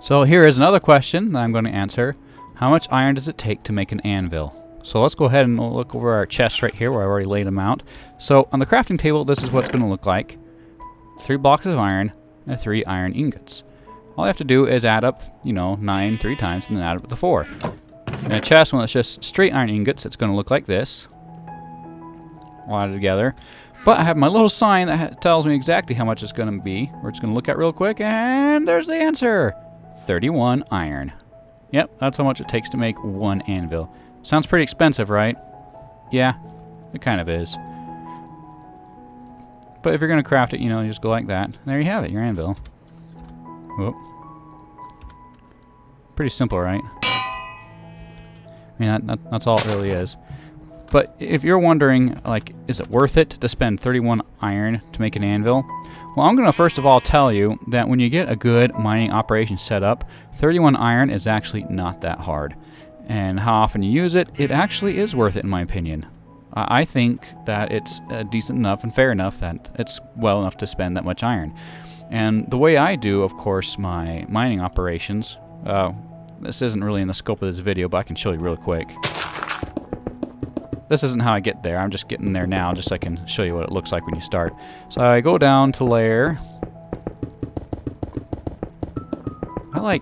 So here is another question that I'm going to answer. How much iron does it take to make an anvil? So let's go ahead and look over our chest right here where I already laid them out. So on the crafting table, this is what it's going to look like. 3 blocks of iron and 3 iron ingots. All I have to do is add up, 9 3 times and then add up the 4. In a chest, when it's just straight iron ingots, it's going to look like this. All added together. But I have my little sign that tells me exactly how much it's going to be. We're just going to look at real quick, and there's the answer. 31 iron. Yep, that's how much it takes to make 1 anvil. Sounds pretty expensive, right? Yeah, it kind of is. But if you're going to craft it, you just go like that. And there you have it, your anvil. Whoop. Pretty simple, right? I mean, that's all it really is. But if you're wondering, is it worth it to spend 31 iron to make an anvil? Well, I'm going to first of all tell you that when you get a good mining operation set up, 31 iron is actually not that hard. And how often you use it, it actually is worth it in my opinion. I think that it's decent enough and fair enough that it's well enough to spend that much iron. And the way I do, of course, my mining operations, this isn't really in the scope of this video, but I can show you real quick. This isn't how I get there. I'm just getting there now just so I can show you what it looks like when you start. So I go down to layer. I like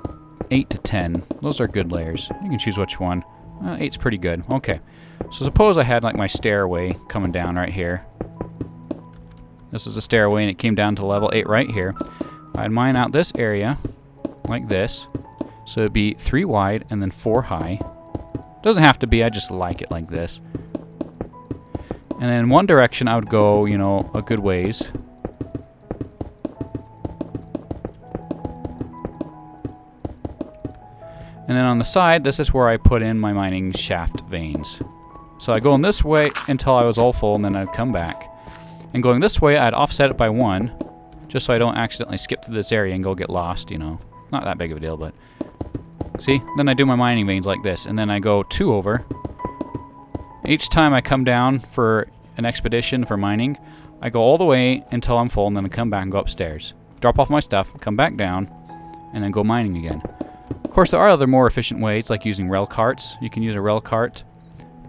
8 to 10. Those are good layers. You can choose which one. 8's pretty good. Okay. So suppose I had my stairway coming down right here. This is a stairway and it came down to level 8 right here. I'd mine out this area like this. So it'd be 3 wide and then 4 high. Doesn't have to be, I just like it like this. And then in one direction I would go, a good ways. And then on the side, this is where I put in my mining shaft veins. So I go in this way until I was all full, and then I'd come back. And going this way, I'd offset it by 1, just so I don't accidentally skip through this area and go get lost, Not that big of a deal, but... See? Then I do my mining veins like this, and then I go 2 over. Each time I come down for an expedition for mining, I go all the way until I'm full, and then I come back and go upstairs. Drop off my stuff, come back down, and then go mining again. Of course, there are other more efficient ways, like using rail carts. You can use a rail cart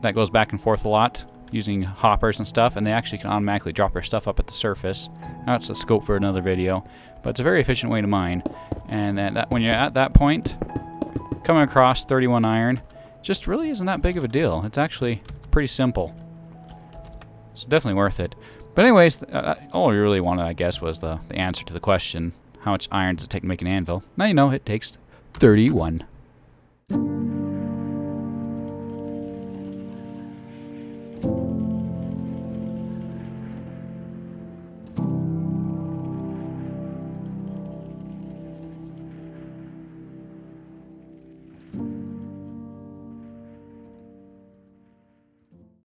that goes back and forth a lot, using hoppers and stuff, and they actually can automatically drop their stuff up at the surface. Now it's a scope for another video, but it's a very efficient way to mine. And when you're at that point, coming across 31 iron just really isn't that big of a deal. It's actually pretty simple. It's definitely worth it. But anyways, all we really wanted, I guess, was the answer to the question, how much iron does it take to make an anvil? Now you know it takes 31.